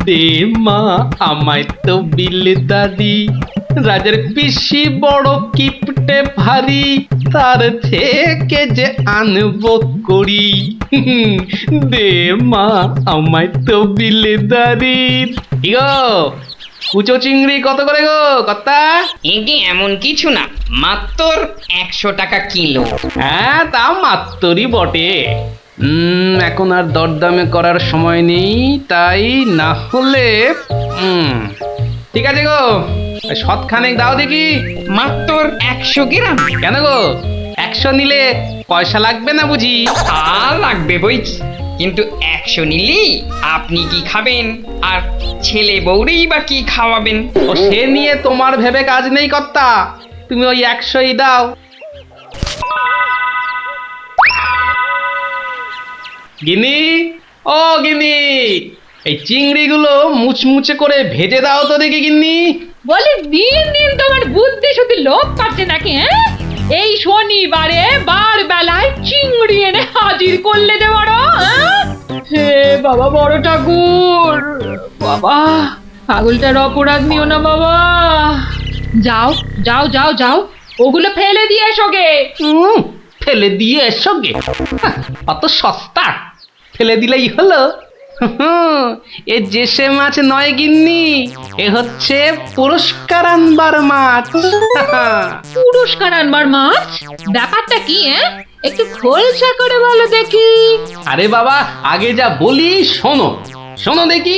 দে মা আমায় তো বিলদারি, রাজার পিসি বড় কিপটে ভারী, তার থেকে যে আনবো করি। দে মা আমায় তো বিলদারি। ইগো কুচো চিংড়ি কত করে গো কর্তা? এটি এমন কিছু না, মাত্র 100 টাকা কিলো। হ্যাঁ তা মাত্রই বটে। এখন আর দরদামে করার সময় নেই, তাই না হলে ঠিক আছে গো, শতখানেক দাও দেখি। মাত্র 100 গ্রাম। কেন গো 100 নিলে পয়সা লাগবে না বুঝি? আর লাগবে বইছি, কিন্তু 100 নিলি আপনি কি খাবেন আর ছেলে বউরেই বা কি খাওয়াবেন? ও সে নিয়ে তোমার ভেবে কাজ নেই কর্তা, তুমি ওই 100ই দাও। গিনি, ও গিনি, এই চিংড়িগুলো মুচমুচে করে ভেজে দাও তো দেখি গিন্নি। বলি দিন দিন তোমার বুদ্ধি শুধু লোপ পাচ্ছে নাকি? হ্যাঁ, এই শনিবারে বার বেলায় চিংড়ি এনে হাজির করলে যে বড়। হে বাবা বড় ঠাকুর, বাবা পাগলটার অপরাধ নিও না বাবা। যাও যাও যাও যাও, ওগুলো ফেলে দিয়ে এসো গে। ফেলে দিয়ে এসো গে? অত সস্তা? ফেলে দিলেই হলো? এ জেসে মাছ নয় গিন্নি, এ হচ্ছে পুরস্কার আনবার মাছ। পুরস্কার আনবার মাছ? ব্যাপারটা কি? একটু খোলসা করে বলো দেখি। আরে বাবা আগে যা বলি শোনো, শোনো দেখি।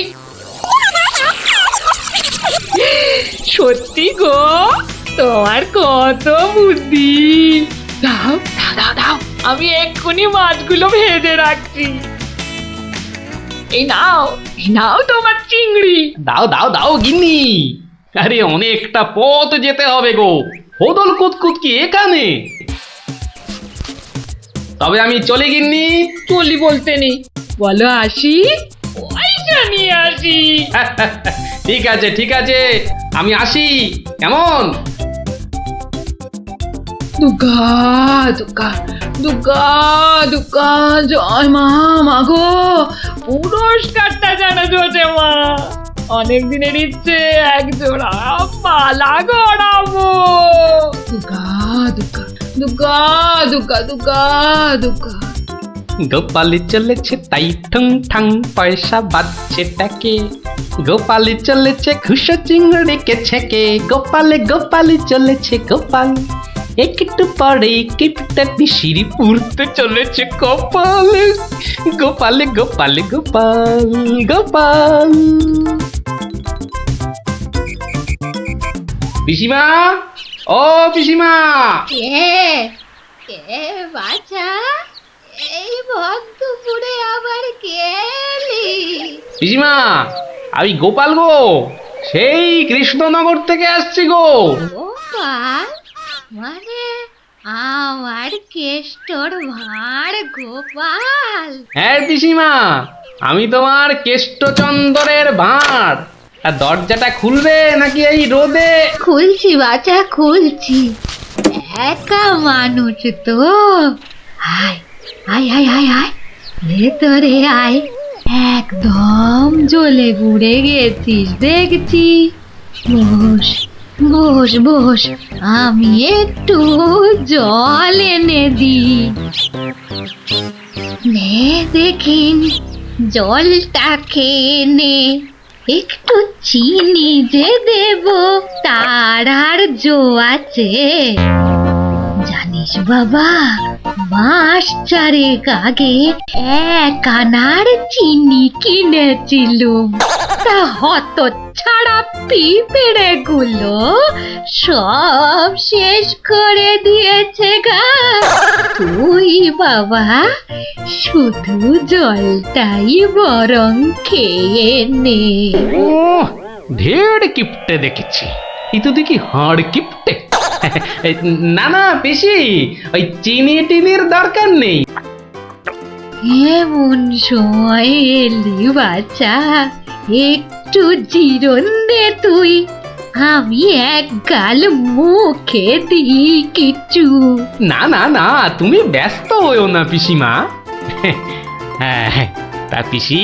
সত্যি গো, তোমার কত বুদ্ধি। দাও দাও দাও দাও, আমি এক্ষুনি মাছগুলো ভেজে রাখছি। এই নাও, এই নাও তোমার চিংড়ি। দাও দাও দাও গিন্নি। আরে অনেকটা পথ যেতে হবে গো, হোদল কুতকুত কি এখানে? তবে আমি চলে গিন্নি। চলি বলতে নেই, বলো আসি, পয়সা নিয়ে আসি। ঠিক আছে ঠিক আছে, আমি আসি, কেমন? দুর্গা দুর্গা দুর্গা দুর্গা, জয় মা, মাগো পুরস্কারটা যেন জোটে মা। অনেক দিনের ইচ্ছে, এক জোড়া মালা গড়াবো। দুর্গা দুর্গা দুর্গা দুর্গা দুর্গা দুর্গা। গোপালি চলেছে তাই ঠং ঠাং, পয়সা বাজছে টাকে। গোপালি চলেছে খুশো চিংড়িকে ছেকে। গোপালে গোপালি চলেছে গোপাল, একটু পরে কিপটা পিসিরি পুরতে চলেছে কপাল। গোপালে গোপালে গোপাল গোপাল। পিসিমা, ও পিসিমা। কে বাছা, এই ভক্তপুরে আবার কে এলি? পিসিমা আমি গোপাল গো, সেই কৃষ্ণনগর থেকে আসছি গো। গোপাল মানে আমার কেষ্টর ভাঁড় গোপাল? হ্যাঁ পিসিমা, আমি তোমার কেষ্টচন্দরের ভাঁড়। আর দরজাটা খুলবে নাকি এই রোদে? খুলছি বাছা খুলছি, একা মানুষ তো। আয় আয় আয় আয় আয়, ভেতরে আয়। একদম জ্বলে পুড়ে গেছিস দেখছি। বস বস বস, আমি একটু জল এনে দিই। নে দেখিন, জলটা খেয়ে নে। একটু চিনি যে দেব তার আর জো আছে? জানিস বাবা, মাস চারেক আগে 1 আনার চিনি কিনেছিলুম, তা হত ছাড়া পিঁপড়ে গুলো সব শেষ করে দিয়েছে গা। তুই বাবা শুধু জলটাই বরং খেয়ে নে। ও ঢের কিপটে দেখেছি, এই তো দেখি হাড় কিপটে। না না পিসি, ওই চিনি টিনির দরকার নেই। এমন সময় এলি বাচ্চা, একটু জিরন দে তুই। আমি এক গাল মুখে দিই কিছু। না না না, তুমি ব্যস্ত হইও না পিসিমা। হ্যাঁ তা পিসি,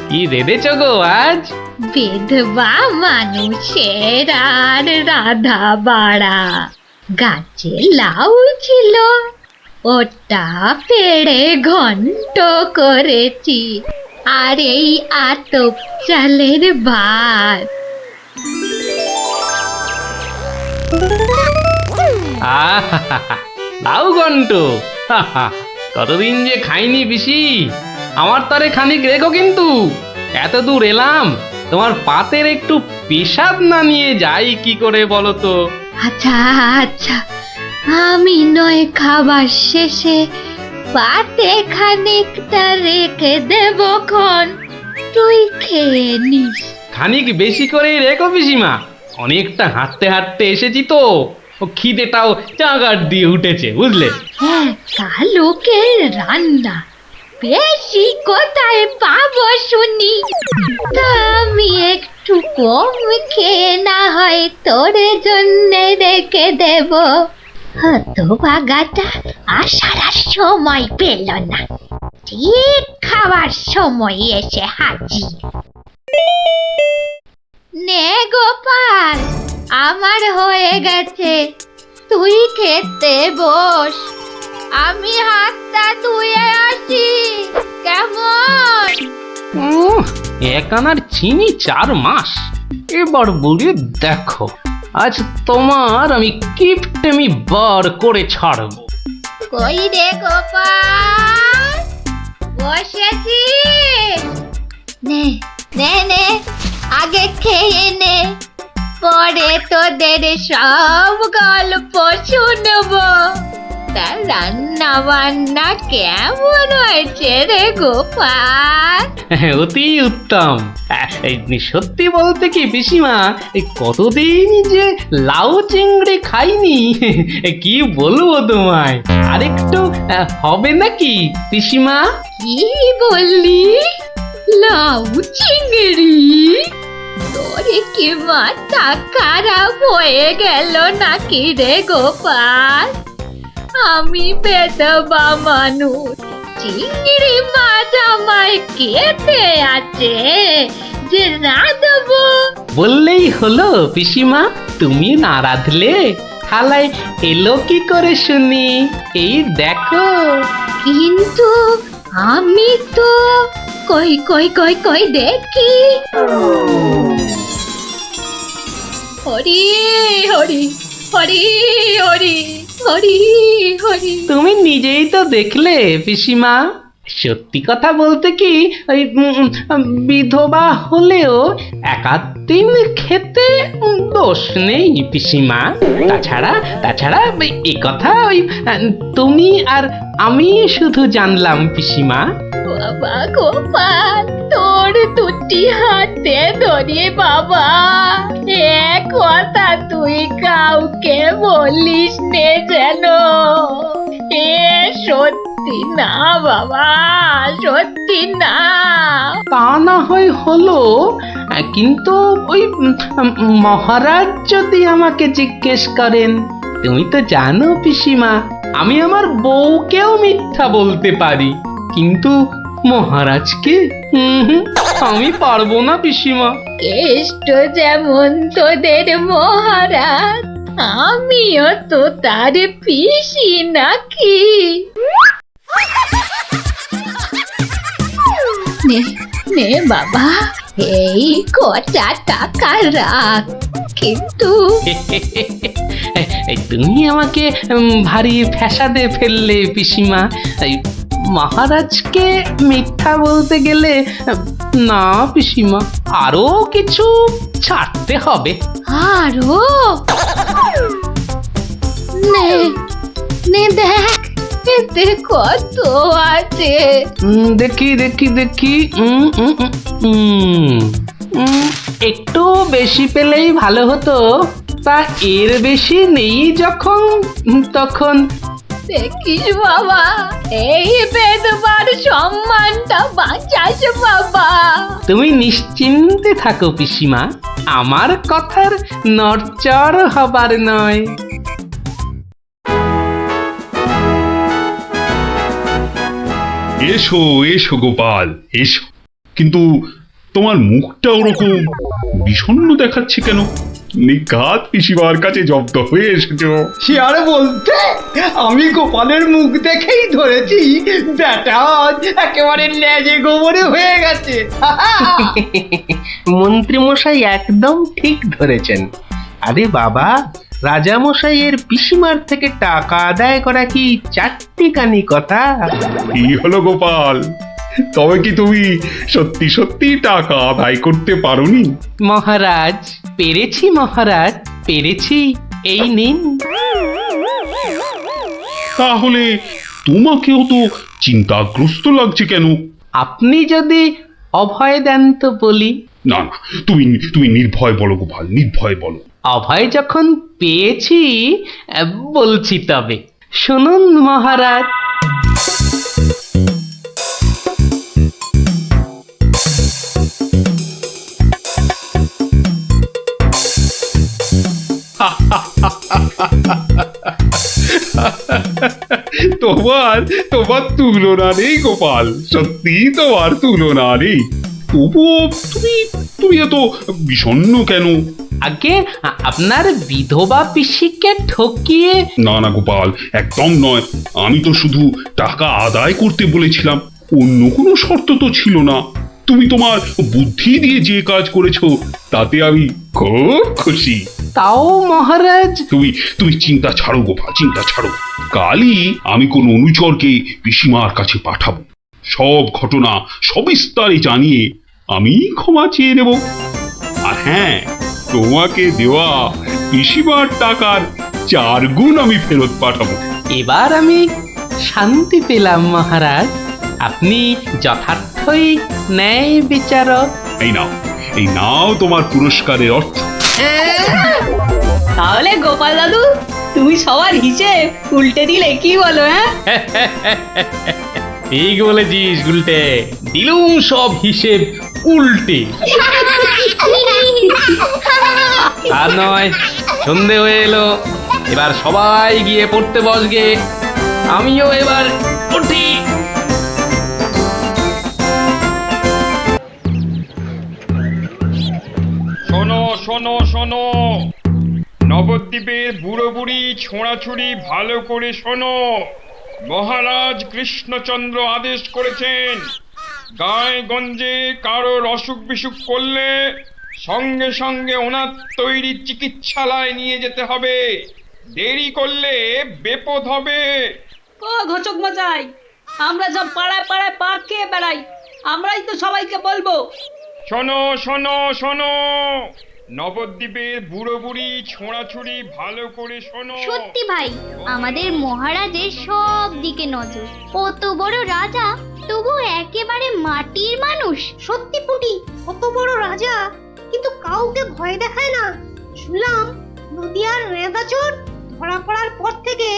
কি কি রেঁধেছ গো আজ? বিধবা মানুষের আর রাধা বাড়া। গাছে লাউ ছিল, ওটা পেড়ে ঘন্ট করেছি, আর এই আতপ চালের ভাত। আহা, লাউ ঘন্ট, কতদিন যে খাইনি পিসি। আমার তরে খানিক রেখো কিন্তু। এত দূর এলাম, তোমার পাতের একটু পেশাব না নিয়ে যাই কি করে বলো তো? আচ্ছা আচ্ছা, আমি নয় খাবার শেষে পাতে খানিকটা রেখে দেব খন, তুই খেয়ে নিস। খানিক বেশি করেই রেখো পিসিমা, অনেকটা হাঁটতে হাঁটতে এসেছি তো, ও খিদেটাও চাগার দিয়ে উঠেছে বুঝলে। হ্যাঁ, লোকের রান্না বেশি কোথায় পাবো শুনি? তা আমি একটু কম খেয়ে না হয় তোর জন্য রেখে দেব। হতভাগাটা আসার আর সময় পেল না, ঠিক খাবার সময় এসে হাজির। নে গোপাল, আমার হয়ে গেছে, তুই খেতে বস। আমি হাতটা ধুয়ে আসি, কেমন? এক আনার চিনি 4 মাস। এবার বলি দেখো, আজ তোমার আমি কিপটেমি বার করে ছাড়বো। কই রে গোপাল, বসেছি? নে নে নে, আগে খেয়ে নে, পরে তোদের সব গল্প শুনবো। তা রান্না বান্না কেমন হয়েছে রে গোপাল? অতি উত্তম। সত্যি বলতে কি পিসিমা, এই কতদিন যে লাউ চিংড়ি খাইনি, কি বলবো তোমায়। আরেকটু হবে নাকি পিসিমা? কি বললি? লাউ চিংড়ি? তোরে কি মাথা খারাপ হয়ে গেল নাকি রে গোপাল? আমি বেদবা মানুষ, চিংড়ি মাছ আমায় খেতে আছে যে রাঁধবো? বললেই হলো পিসিমা, তুমি না রাঁধলে থালায় এলো কি করে শুনি? এই দেখো। কিন্তু আমি তো কই কই কই কই দেখি। হরি হরি হরি হরি হরি হরি। তুমি নিজেই তো দেখলে পিসিমা। সত্যি কথা বলতে কি, ওই বিধবা হলেও একাদিন খেতে দোষ নেই পিসিমা। তাছাড়া এ কথা ওই তুমি আর আমি শুধু জানলাম পিসিমা। বাবা গোপাল, তোর দুটি হাতে ধরে বাবা, এক কথা তুই কাউকে বলিস নে যেন। এ সত্যি না বাবা, সত্যি না। তা না হয় হলো, কিন্তু ওই মহারাজ যদি আমাকে জিজ্ঞেস করেন, তুমি তো জানো পিসিমা, আমি আমার বউকেও মিথ্যা বলতে পারি, কিন্তু মহারাজকে আমি পারবো না পিসিমা। কেষ্ট যেমন তোদের মহারাজ, আমিও তো তার পিসি নাকি? নে নে বাবা, এই কটা টাকা রাখ, কিন্তু তুমি আমাকে ভারী ফ্যাসাদে ফেললে পিসিমা। মহারাজকে মিথ্যা বলতে গেলে না পিসিমা, আরো কিছু ছাড়তে হবে। আরো? নে নে দেখ, এতে কত আছে? দেখি দেখি দেখি, একটু বেশি পেলেই ভালো হতো, তা এর বেশি নেই যখন, তখন। দেখিস বাবা, এই বেদবার সম্মানটা বাঁচাস বাবা। তুমি নিশ্চিন্তে থাকো পিসিমা, আমার কথার নড়চড় হবার নয়। এসো এসো গোপাল এসো, কিন্তু তোমার মুখটা ওরকম বিষণ্ণ দেখাচ্ছে কেন? নিঘাত পিসিমার কাছে জব্দ হয়ে এসেছো। সে আর বলতে, আমি গোপালের মুখ দেখেই ধরেছি ব্যাটা আজ একেবারে লেজে গোবরে হয়ে গেছে। মন্ত্রীমশাই একদম ঠিক ধরেছেন। আরে বাবা, রাজামশাইয়ের পিসিমার থেকে টাকা আদায় করা কি চারটিখানি কথা? কি হলো গোপাল, তবে কি তুমি সত্যি সত্যি টাকা আদায় করতে পারোনি? মহারাজ, পেরেছি মহারাজ, পেরেছি। এই নিন। তাহলে তোমাকেও তো চিন্তাগ্রস্ত লাগছে কেন? আপনি যদি অভয় দেন তো বলি। না না, তুমি তুমি নির্ভয় বলো গোপাল, নির্ভয় বলো। অভয় যখন পেয়েছি, বলছি তবে শুনুন মহারাজ। তোমার তোমার তুলনা নেই গোপাল, সত্যি তোমার তুলনা নেই। তবুও তুমি তুমি এত বিষণ্ণ কেন? আগে আপনার বিধবা পিসিকে ঠকিয়ে। না না গোপাল, একদম নয়। আমি তো শুধু টাকা আদায় করতে বলেছিলাম, অন্য কোনো শর্ত তো ছিল না। তুমি তোমার বুদ্ধি দিয়ে যে কাজ করেছো তাতে আমি খুব খুশি। তাও মহারাজ। তুমি তুমি চিন্তা ছাড়ো গোপাল, চিন্তা ছাড়ো। কালই আমি কোন অনুচরকে পিসিমার কাছে পাঠাবো, সব ঘটনা সবিস্তারে জানিয়ে আমি ক্ষমা চেয়ে নেব। আর হ্যাঁ, তোমাকে দেওয়া পিসিমার টাকার 4 গুণ আমি ফেরত পাঠাবো। এবার আমি শান্তি পেলাম মহারাজ। আপনি যথার্থই ন্যায় বিচারক। এই নাও, এই নাও তোমার পুরস্কারের অর্থ। তাহলে গোপাল দাদু, তুমি সবার হিসেব উল্টে দিলে, কি বলো? হ্যাঁ, ঠিক বলেছিস গুলটে, দিলুম সব হিসেব উল্টে। আর নয়, সন্ধে হয়ে এলো, এবার সবাই গিয়ে পড়তে বসগে। আমিও এবার উঠি। শোনো শোনো শোনো, নবদ্বীপের বুড়ো বুড়ি ছোঁড়াছুড়ি ভালো করে শোনো। মহারাজ কৃষ্ণচন্দ্র আদেশ করেছেন, গায়ে গঞ্জে কারোর অসুখ বিসুখ করলে সঙ্গে সঙ্গে ওনার তৈরি চিকিৎসালয় নিয়ে যেতে হবে। দেরি করলে বিপদ হবে। ও ঘোচক মশাই, আমরা সব পাড়ায় পাড়ায় পাক খেয়ে বেড়াই, আমরাই তো সবাইকে বলবো। শোনো শোনো শোনো, নবদ্বীপের বুড়ো বুড়ি ছোঁড়াছুড়ি ভালো করে শোনো। সত্যি ভাই, আমাদের মহারাজের সব দিকে নজর। কত বড় রাজা, তবু একেবারে মাটির মানুষ। সত্যি পুটি, কত বড় রাজা কিন্তু কাউকে ভয় দেখায় না। শুনলাম নদিয়ার রেঁদাচোর ধরা পড়ার পর থেকে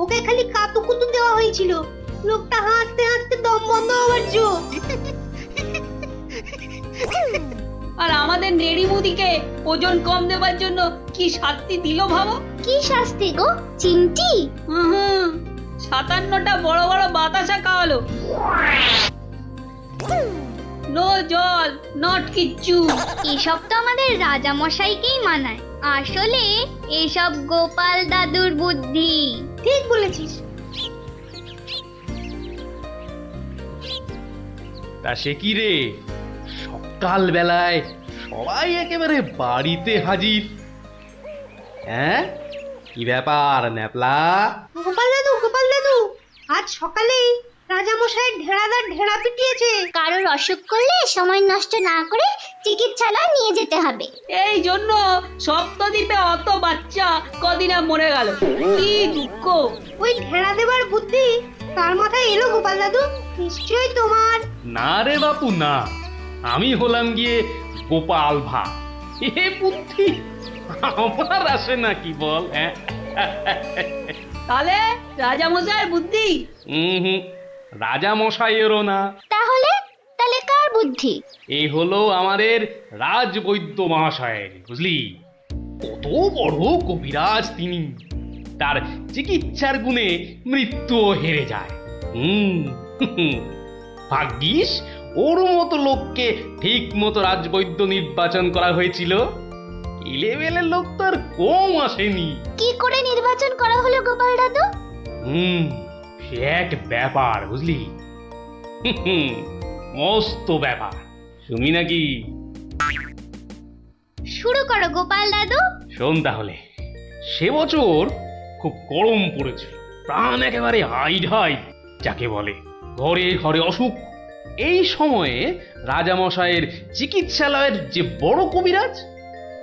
ওকে খালি কাতুকুতু দেওয়া হয়েছিল। লোকটা হাসতে হাসতে দম বন্ধ হওয়ার জো। আর আমাদের নেড়িমুদিকে ওজন কম দেবার জন্য কি শাস্তি দিল ভাবো? কি শাস্তি গো চিমটি? হুম, 57টা বড় বড় বাতাসা খাওয়ালো। নো জল, নট কিচ্ছু। এসব তো আমাদের রাজা মশাইকেই মানায়। আসলে এসব গোপাল দাদুর বুদ্ধি। ঠিক বলেছিস। তা সে কি রে, সকাল বেলায় সবাই একেবারে বাড়িতে হাজির? হ্যাঁ, কি ব্যাপার ন্যাপলা? গোপাল দাদু, আজ সকালেই রাজামশাই ঢেড়াদার ঢেড়া পিটিয়েছে। কারোর অসুখ করলে সময় নষ্ট না করে চিকিৎসালয়ে নিয়ে যেতে হবে। এই জন্য সপ্তদ্বীপে অত বাচ্চা কদিনে মরে গেল। কি দুঃখ! ওই ঢেড়া দেবার বুদ্ধি তার মাথায় এলো গোপাল দাদু? নিশ্চয়ই তোমার। না রে বাপু না, আমি হলাম গিয়ে গোপাল ভা। এ বুদ্ধি আমার আসে নাকি বল? হ্যাঁ, তাহলে রাজামশাইয়ের বুদ্ধি? হুম, রাজা মশাইয়েরও না। তাহলে তাহলে কার বুদ্ধি? এই হলো আমাদের রাজবৈদ্য মহাশয়ের, বুঝলি? কত বড় কবিরাজ তিনি, তার চিকিৎসার গুণে মৃত্যুও হেরে যায়। ভাগ্যিস ওর মতো লোককে ঠিক মতো রাজবৈদ্য নির্বাচন করা হয়েছিল। এই লেভেলের লোক তো আর কম আসেনি। কি করে নির্বাচন করা হলো গোপাল দাদু? সে এক ব্যাপার বুঝলি। মস্ত ব্যাপার, শুনি নাকি? শুরু করো গোপাল দাদু। শোন তাহলে, সে বছর খুব গরম পড়েছিল, প্রাণ একেবারে হাই ঢাই যাকে বলে, ঘরে ঘরে অসুখ। এই সময়ে রাজামশাইয়ের চিকিৎসালয়ের যে বড় কবিরাজ,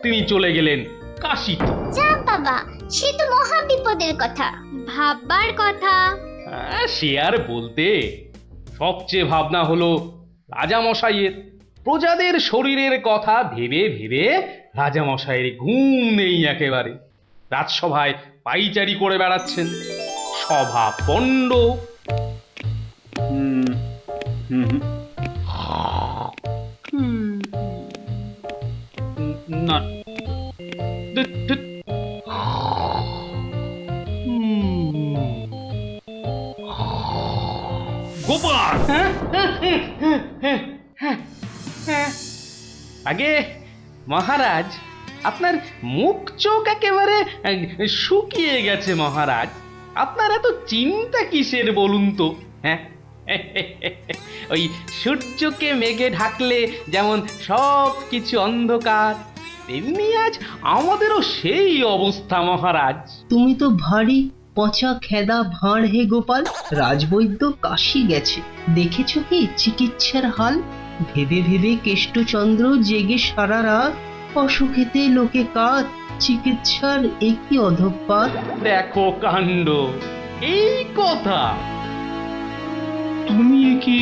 তিনি চলে গেলেন কাশীতে। যা বাবা, সে তো মহা বিপদের কথা, ভাববার কথা। সে আর বলতে, সবচেয়ে ভাবনা হলো রাজামশাইয়ের। প্রজাদের শরীরের কথা ভেবে ভেবে রাজামশাইয়ের ঘুম নেই একেবারে। রাজসভায় পাইচারি করে বেড়াচ্ছেন, সভা পণ্ড। না, ধুৎ, ধুৎ। গোপাল! আগে মহারাজ, আপনার মুখ চোখ একেবারে শুকিয়ে গেছে মহারাজ। আপনার এত চিন্তা কিসের বলুন তো? হ্যাঁ, ওই সূর্যকে মেঘে ঢাকলে যেমন সব কিছু অন্ধকার, তেমনি আজ আমাদেরও সেই অবস্থা মহারাজ। তুমি তো ভারী পচা খেদা ভাঁড় হে গোপাল। রাজবৈদ্য কাশি গেছে, দেখেছো কি চিকিৎসার হাল? ভেবে ভেবে কেষ্টচন্দ্র জেগে সারা রাত, অসুখেতে লোকে কাত, চিকিৎসার একই অধঃপাত। দেখো কাণ্ড, এই কথা তুমি একে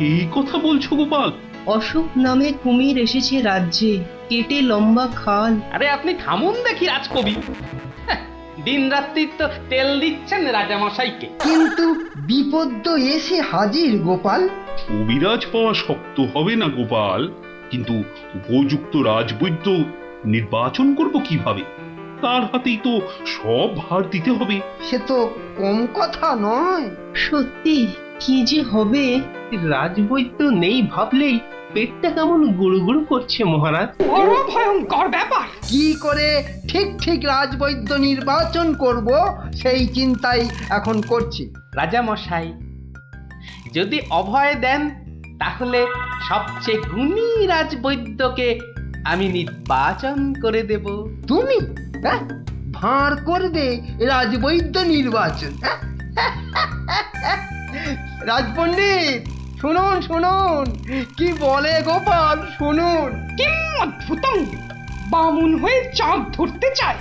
এই কথা বলছো গোপাল? অসুখ নামে কুমির এসেছে রাজ্যে, কেটে লম্বা খাল। আরে আপনি থামুন দেখি রাজকবি। দিন রাত্রি তো তেল দিচ্ছেন রাজামশাইকে। কিন্তু বিপদ তো এসে হাজির গোপাল। কবিরাজ পাওয়া শক্ত হবে না গোপাল, কিন্তু উপযুক্ত রাজবৈদ্য নির্বাচন করব কিভাবে? তার হাতেই তো সব ভার দিতে হবে। সে তো কম কথা নয়। সত্যি কি যে হবে, রাজবৈদ্য নেই ভাবলেই পেটটা কেমন গুড়গুড় করছে মহারাজ। বড় ভয়ঙ্কর ব্যাপার। কি করে ঠিক ঠিক রাজবৈদ্য নির্বাচন করব সেই চিন্তাই এখন করছি। রাজামশাই যদি অভয় দেন, তাহলে সবচেয়ে গুণী রাজবৈদ্যকে আমি নির্বাচন করে দেব। তুমি ভাঁড় করবে রাজবৈদ্য নির্বাচন? রাজপণ্ডিত শুনুন শুনুন, কি বলে গোপাল শুনুন। কিম অদ্ভুতং, বামুন হয়ে চাঁদ ধরতে চায়,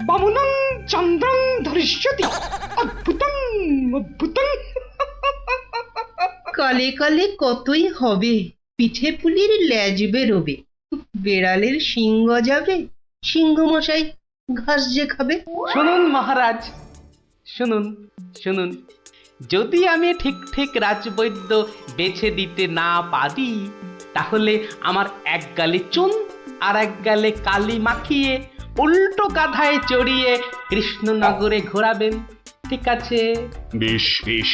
বামুনং চন্দ্রং ধরিষ্যতি, অদ্ভুতং অদ্ভুতং। কালে কালে কতই হবে, পিঠে পুলির ল্যাজ বেরোবে, বেড়ালের সিংহ যাবে, সিংহ মশাই ঘাস যে খাবে। শুনুন মহারাজ, শুনুন শুনুন, যদি আমি ঠিক ঠিক রাজবৈদ্য বেছে দিতে না পারি, তাহলে আমার এক গালে চুন আর এক গালে কালি মাখিয়ে উল্টো কাঁধায় চড়িয়ে কৃষ্ণনগরে ঘোরাবেন, ঠিক আছে? বেশ বেশ,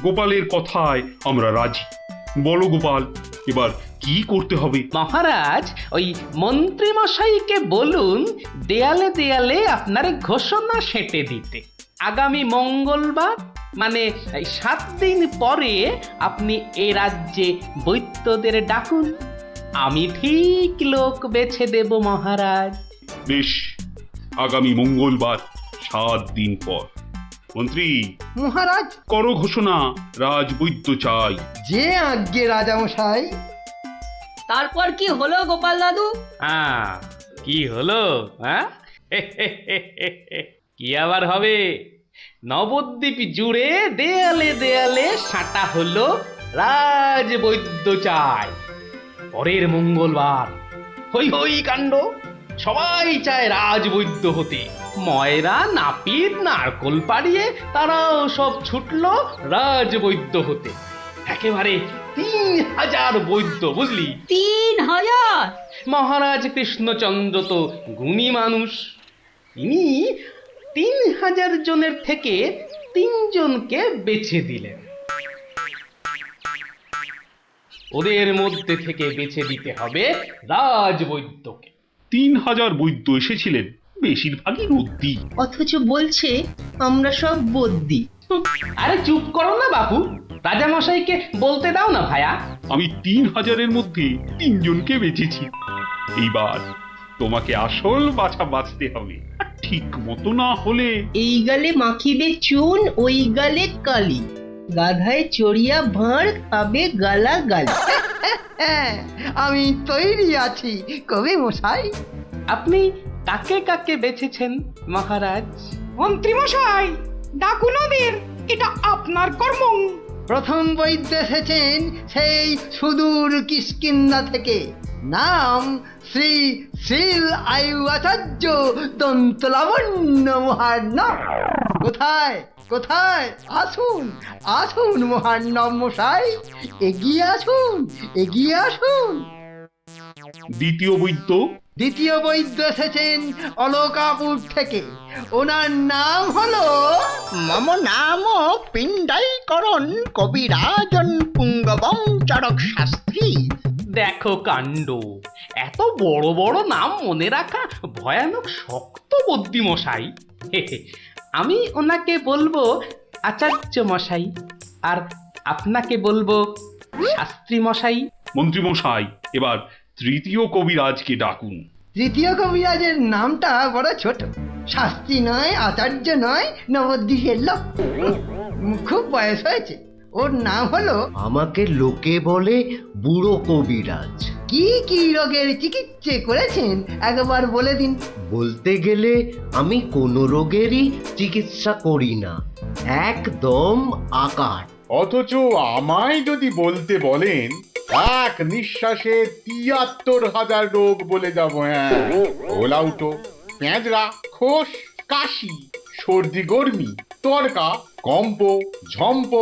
গোপালের কথায় আমরা রাজি। বলো গোপাল, এবার কি করতে হবে? মহারাজ, ওই মন্ত্রী মশাইকে বলুন দেয়ালে দেয়ালে আপনার ঘোষণা সেঁটে দিতে। আগামী মঙ্গলবার, মানে 7 দিন পরে আপনি এ রাজ্যে বৈদ্যদের ডাকুন, আমি ঠিক লোক বেছে দেব মহারাজ। বেশ, আগামী মঙ্গলবার 7 দিন পর। মন্ত্রী মহারাজ, করো ঘোষণা, রাজবৈদ্য চাই। যে আজ্ঞে রাজামশাই। তারপর কি হলো গোপাল দাদু? হ্যাঁ, কি হলো? হ্যাঁ, কি আবার হবে? নবদ্বীপ জুড়ে দেয়ালে দেয়ালে সাঁটা হলো রাজবৈদ্য চাই। পরের মঙ্গলবার হই হই কাণ্ড, সবাই চায় রাজবৈদ্য হতে। ময়রা নাপিত নারকোল পাড়িয়ে তারাও সব ছুটলো রাজবৈদ্য হতে। একেবারে 3000 বৈদ্য, বুঝলি? 3000? মহারাজ কৃষ্ণচন্দ্র তো গুণী মানুষ, তিনি 3000 জনের থেকে 3 জনকে বেছে দিলেন। ওদের মধ্যে থেকে বেছে দিতে হবে রাজবৈদ্যকে। 3000 বৈদ্য এসেছিলেন, বেশিরভাগই রদ্দি। অথচ বলছে আমরা সব বদ্যি। আরে চুপ করো না বাপু, রাজামশাইকে বলতে দাও না ভায়া। আমি 3000-এর মধ্যে 3 জনকে বেঁচেছি। এইবার তোমাকে আসল বাছা বাঁচতে হবে, আর ঠিক মতো না হলে এই গালে মাখিবে চুন, ওই গালে কালি, গাধায় চড়িয়া ভাঁড় খাবে গালা গালি। আমি তৈরি আছি কবি মশাই। আপনি কাকে কাকে বেছেছেন মহারাজ? মন্ত্রী মশাই, ডাকুন ওদের, এটা আপনার কর্ম। প্রথম বৈদ্য এসেছেন সেই সুদূর কিষ্কিন্ধা থেকে, নাম শ্রী শ্রীল আয়ু আচার্য দন্তলাবণ্য মহার্ণব। কোথায় কোথায়? আসুন আসুন মহার্ণব মশাই, এগিয়ে আসুন এগিয়ে আসুন। দ্বিতীয় বৈদ্য দ্বিতীয় বৈদ্য এসেছেন অলকাপুর থেকে, ওনার নাম হলো মম নাম পিণ্ডাইকরণ কবিরাজন পুঙ্গবং চরক শাস্ত্রী। দেখো কাণ্ড, এত বড় বড় নাম মনে রাখা ভয়ানক শক্ত বুদ্ধিমশাই। আমি ওনাকে বলবো আচার্য মশাই, আর আপনাকে বলবো শাস্ত্রী মশাই। মন্ত্রী মশাই, এবার তৃতীয় কবিরাজকে ডাকুন। তৃতীয় কবিরাজের নামটা বড় ছোট, শাস্ত্রী নয়, আচার্য নয়, নবদ্বীপের লোক, খুব বয়স হয়েছে। ওর নাম হলো, আমাকে লোকে বলে বুড়ো কবিরাজ। কি কি রোগের চিকিৎসা করেছেন একবার বলে দিন। বলতে গেলে আমি কোনো রোগেরই চিকিৎসা করি না, একদম আকার। অথচ আমায় যদি বলতে বলেন, এক নিঃশ্বাসে ৭৩,০০০ রোগ বলে যাব। হ্যাঁ, ওলাউটো, পেঁজরা, খোস, কাশি, সর্দি গর্মি, তরকা, কম্প, ঝম্প,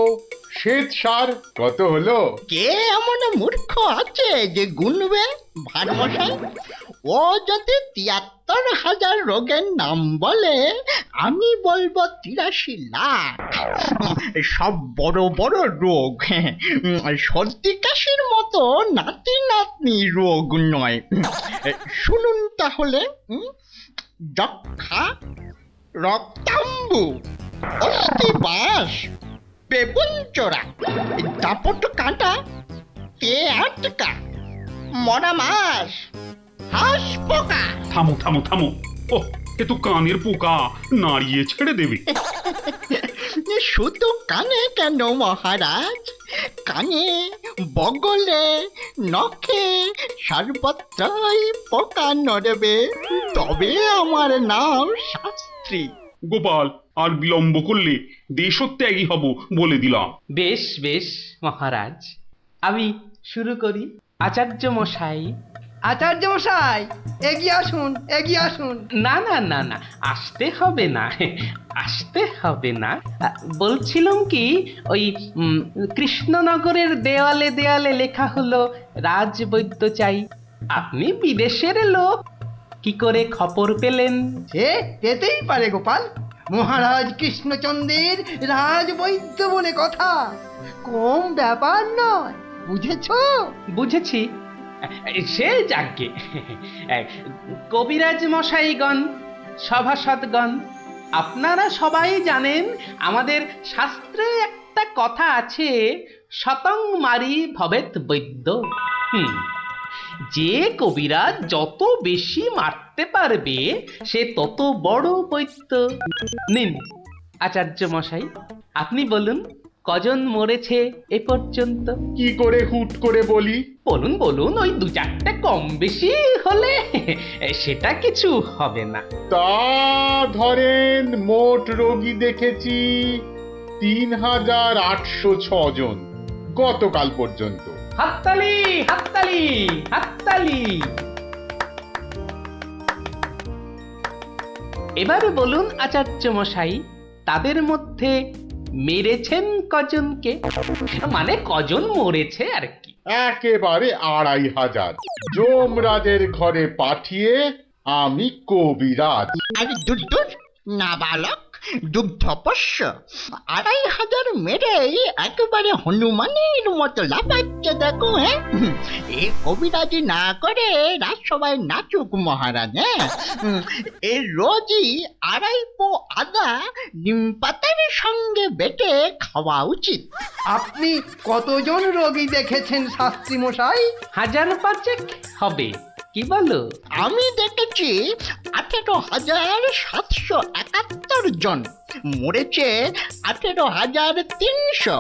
শ্বেতসার, কত হলো? কে এমন মূর্খ আছে যে গুনবে ভারমশাই? ও যদি ৭৩,০০০ রোগের নাম বলে, আমি বলবো ৮৩ লাখ। সব বড় বড় রোগ, সর্দি কাশির মতো নাতি নাতনি রোগ নয়। শুনুন তাহলে, যক্ষা, রক্তাম্বু, অস্থিবাস, বেগুনচোরা, দাপট কাঁটা, আটকা, মরা মাছ, হাঁস পোকা। থামো থামো থামো, ও এ তো কানের পোকা, নাড়িয়ে ছেড়ে দেবে। শুধু কানে কেন মহারাজ, কানে, বগলে, নখে, সর্বত্রই পোকা নড়বে, তবে আমার নাম শাস্ত্রী। গোপাল, আর বিলম্ব করলে দেশত্যাগী হব বলে দিলাম। বেশ বেশ মহারাজ, আমি শুরু করি। আচার্য মশাই। আচার্য মশাই, এগিয়ে আসুন এগিয়ে আসুন। না না না না, আসতে হবে না, আসতে হবে না। বলছিলাম কি, ওই কৃষ্ণনগরের দেওয়ালে দেওয়ালে লেখা হলো রাজবৈদ্য চাই। আপনি বিদেশের লোক, কি করে খবর পেলেন? সে পেতেই পারে গোপাল, মহারাজ কৃষ্ণচন্দ্রের রাজবৈদ্য বলে কথা, কম ব্যাপার নয়, বুঝেছো? বুঝেছি, সে যাকে। কবিরাজ মশাইগণ, সভাসদগণ, আপনারা সবাই জানেন আমাদের শাস্ত্রে একটা কথা আছে, শতং মারি ভবেত বৈদ্য। যে কবিরাজ যত বেশি মারতে পারবে সে তত বড় বৈদ্য। নিন আচার্য মশাই, আপনি বলুন কজন মরেছে এ পর্যন্ত? কি করে হুট করে বলি? বলুন বলুন, ওই ২-৪টে কম বেশি হলে সেটা কিছু হবে না। তা ধরেন মোট রোগী দেখেছি ৩,৮০৬ জন গতকাল পর্যন্ত। হাততালি হাততালি হাততালি। এবারে বলুন আচার্য মশাই, তাদের মধ্যে মেরেছেন কজনকে? মানে কজন মরেছে আর কি। একেবারে ২৫০০। যমরাজের ঘরে পাঠিয়ে আমি কবিরাজ। আরে দূর দূর, নাবালক, দুগ্ধপস্য 2500 মেরেই একেবারে হনুমানের মতো লাফাচ্ছে দেখো। হ্যাঁ, এ কবিরাজি না করে রাজসভায় নাচুক মহারাজ। হ্যাঁ, এ রোজই 2.5 পো আদা নিম পাতার সঙ্গে বেটে খাওয়া উচিত। আপনি কতজন রোগী দেখেছেন শাস্ত্রী মশাই? 1000 হবে, কি বলো? আমি দেখেছি 18,771 জন, মরেছে 18,300।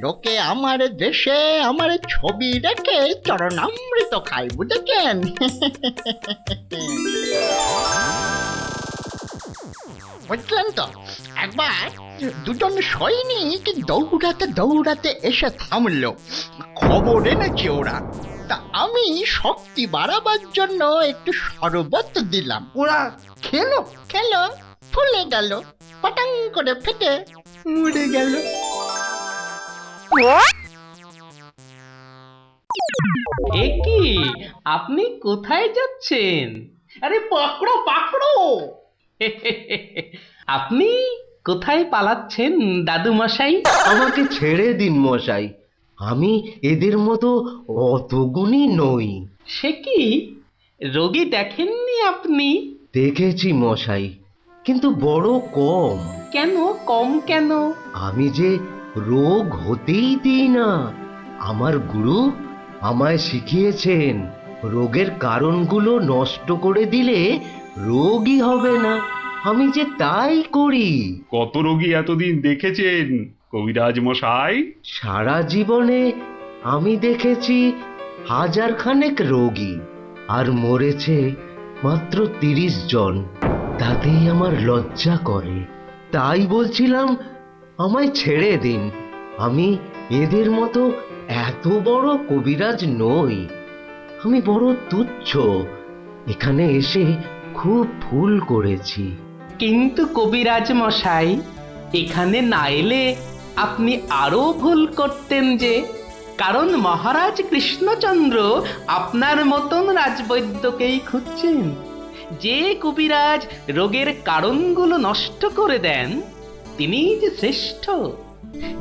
লোকে আমার দেশে আমার ছবি রেখে চরণামৃত খায়, বুঝেছেন? বুঝলেন তো? একবার দুজন সৈনিক দৌড়াতে দৌড়াতে এসে থামলো। খবর এনেছে ওরা, তা আমি শক্তি বাড়াবার জন্য একটু শরবত দিলাম। ওরা খেলো? খেলো, ফুলে গেল, পটাং করে ফেটে মরে গেল। এ কি, আপনি কোথায় যাচ্ছেন? আরে পাকড়ো পাকড়ো! আপনি কোথায় পালাচ্ছেন দাদু মশাই? আমাকে ছেড়ে দিন মশাই, আমি এদের মতো অত গুণী নই। সে কি, রোগী দেখেননি আপনি? দেখেছি মশাই, কিন্তু বড় কম। কেন কম কেন? আমি যে রোগ হতেই দিই না। আমার গুরু আমায় শিখিয়েছেন, রোগের কারণগুলো নষ্ট করে দিলে রোগই হবে না। আমি যে তাই করি। কত রোগী এতদিন দেখেছেন কবিরাজ মশাই? সারা জীবনে আমি দেখেছি 1000 খানেক রোগী, আর মরেছে মাত্র 30 জন। তাতেই আমার লজ্জা করে। তাই বলছিলাম আমায় ছেড়ে দিন, আমি এদের মতো এত বড় কবিরাজ নই। আমি বড় তুচ্ছ, এখানে এসে খুব ভুল করেছি। কিন্তু কবিরাজ মশাই, এখানে না এলে আপনি আরো ভুল করতেন যে, কারণ মহারাজ কৃষ্ণচন্দ্র আপনার মতন রাজবৈদ্যকেই খুঁজছেন। যে কবিরাজ রোগের কারণগুলো নষ্ট করে দেন তিনিই যে শ্রেষ্ঠ।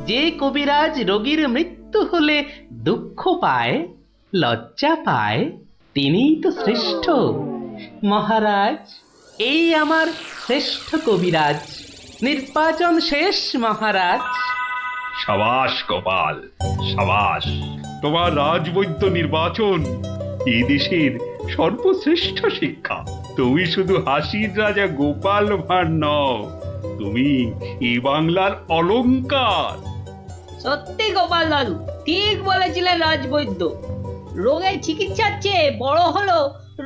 যে কবিরাজ রোগীর মৃত্যু হলে দুঃখ পায়, লজ্জা পায়, তিনিই তো শ্রেষ্ঠ। মহারাজ, এই আমার শ্রেষ্ঠ কবিরাজ। নির্বাচন শেষ মহারাজ। সাবাস গোপাল, সাবাস। তোমার রাজবৈদ্য নির্বাচন এই দেশের সর্বশ্রেষ্ঠ শিক্ষা। তুমি শুধু হাসির রাজা গোপাল ভাঁড় নও, তুমি এই বাংলার অলংকার। সত্যি গোপাল দাদু ঠিক বলেছিলেন রাজবৈদ্য। রোগের চিকিৎসার চেয়ে বড় হলো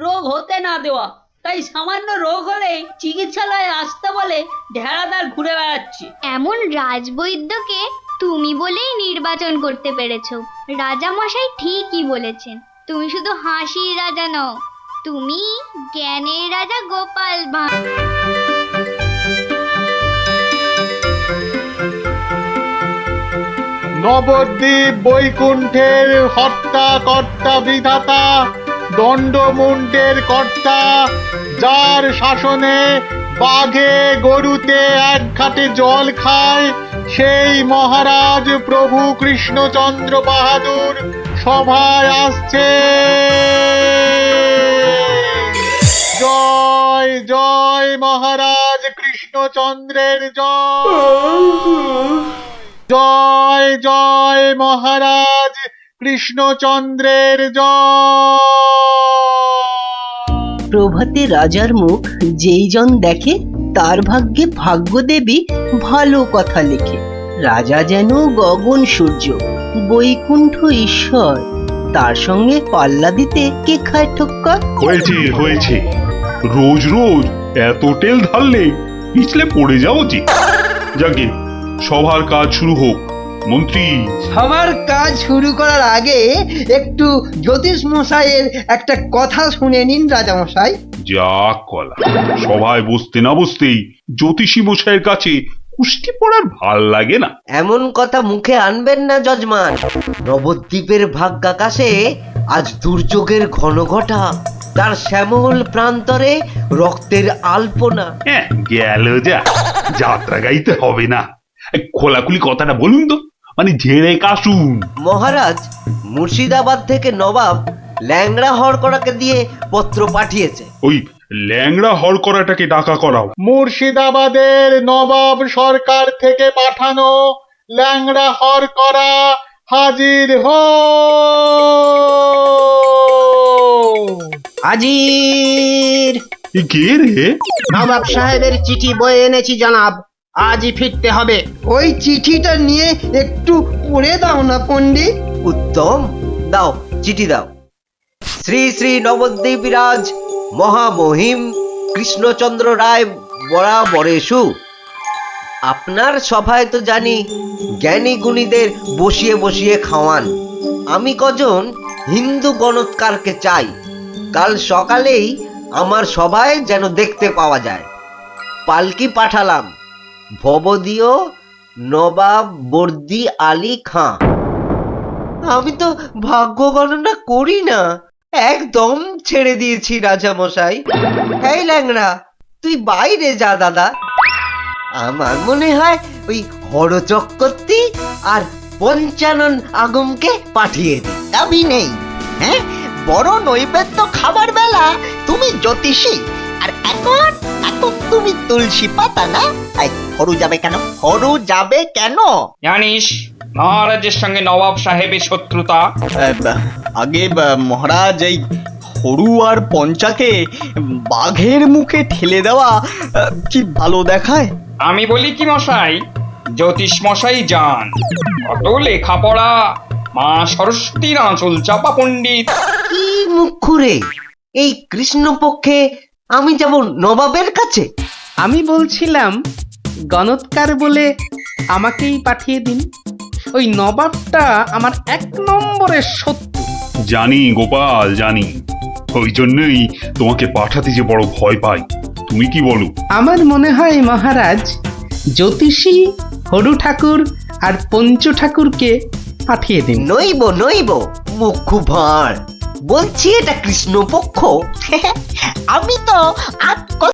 রোগ হতে না দেওয়া। তাই সামান্য রোগ হলেই চিকিৎসালয়ে আসতে বলে ঢেড়াদার ঘুরে বেড়াচ্ছে। এমন রাজবৈদ্যকে তুমি বলেই নির্বাচন করতে পেরেছো। রাজা মশাই ঠিকই বলেছেন, তুমি শুধু হাসির রাজা নও, তুমি জ্ঞানের রাজা গোপাল ভাঁড়। নবদ্বীপ বৈকুণ্ঠের হর্তা কর্তা বিধাতা, দণ্ডমুণ্ডের কর্তা, যার শাসনে বাঘে গরুতে এক ঘাটে জল খায়, সেই মহারাজ প্রভু কৃষ্ণচন্দ্র বাহাদুর সভায় আসছে। জয় জয় মহারাজ কৃষ্ণচন্দ্রের জয়। জয় জয় মহারাজ কৃষ্ণচন্দ্রের জয়। প্রভাতে রাজার মুখ যেই জন দেখে, তার ভাগ্যে ভাগ্যদেবী ভালো কথা লেখে। রাজা যেন গগন সূর্য, বৈকুণ্ঠ ঈশ্বর, তার সঙ্গে পাল্লা দিতে কে খায় ঠক্কর? হয়েছে হয়েছে, রোজ রোজ এত তেল ঢাললে পিছলে পড়ে যাও যে। যাকে সবার কাজ শুরু হোক। মন্ত্রী, সবার কাজ শুরু করার আগে একটু জ্যোতিষ মশাইয়ের একটা কথা শুনে নিন রাজা মশাই। যা কলা, সভায় বসতে না বসতেই জ্যোতিষী মশাইয়ের কাছে কুস্তি পড়ার ভাল লাগে না। এমন কথা মুখে আনবেন না যজমান। নবদ্বীপের ভাগ্যাকাশে আজ দুর্যোগের ঘন ঘটা, তার শ্যামল প্রান্তরে রক্তের আলপনা। হ্যাঁ, গেল যা। যাত্রা গাইতে হবে না। খোলাখুলি কথাটা বলুন তো, মানে ঝেড়ে কাশুন। মহারাজ, মুর্শিদাবাদ থেকে নবাব ল্যাংড়া হরকড়াকে দিয়ে পত্র পাঠিয়েছে। ওই ল্যাংড়া হর করাটাকে ডাকা করাও। মুর্শিদাবাদের নবাব সরকার থেকে পাঠানো ল্যাংড়া হর করা হাজির হো। হাজির। কে রে? নবাব সাহেবের চিঠি বয়ে এনেছি জনাব, আজই ফিরতে হবে। ওই চিঠিটা নিয়ে একটু পড়ে দাও না পণ্ডিত। উত্তম, দাও চিঠি দাও। শ্রী শ্রী নবদ্বীপরাজ মহামহিম কৃষ্ণচন্দ্র রায় বরাবরেশু। আপনার সভায় তো জানি জ্ঞানী গুণীদের বসিয়ে বসিয়ে খাওয়ান। আমি কজন হিন্দু গণৎকারকে চাই, কাল সকালেই আমার সভায় যেন দেখতে পাওয়া যায়। পালকি পাঠালাম, ভবদীয় নবাব বর্দি আলী খাঁ। আমি তো ভাগ্য গণনা করি না, একদম ছেড়ে দিয়েছি রাজা মশাই। এই ল্যাংড়া, তুই বাইরে যা দাদা। আমার মনে হয় ওই হরচক্রবর্তী আর পঞ্চানন আগমকে পাঠিয়ে দি। দাবি নেই, হ্যাঁ, বড় নৈবেদ্য খাবার বেলা তুমি জ্যোতিষী, আর এখন এখন তুমি তুলসী পাতা না? এই, হরু যাবে কেন? হরু যাবে কেন? জানিস মহারাজের সঙ্গে নবাব সাহেবের শত্রুতা। আগে মহারাজ, এই হরু আর পঞ্চাকে বাঘের মুখে ঠেলে দেওয়া কি ভালো দেখায়? আমি বলি কি মশাই, জ্যোতিষ মশাই যান, কত লেখাপড়া, মা সরস্বতীর আঁচল চাপা পণ্ডিত। কি মুখ খুঁড়ে এই কৃষ্ণপক্ষে আমি যাব নবাবের কাছে? আমি বলছিলাম গণৎকার বলে আমাকেই পাঠিয়ে দিন। ওই নবাবটা আমার 1 নম্বরের শত্রু। জানি গোপাল, জানি। ওই জন্যই তোমাকে পাঠাতে যে বড় ভয় পাই। তুমি কি বলো? আমার মনে হয় মহারাজ, জ্যোতিষী হরু ঠাকুর আর পঞ্চু ঠাকুরকে পাঠিয়ে দিন। নইব নইব, মুখ ভাঁড়। বলছি এটা কৃষ্ণপক্ষ। আমি তো আজ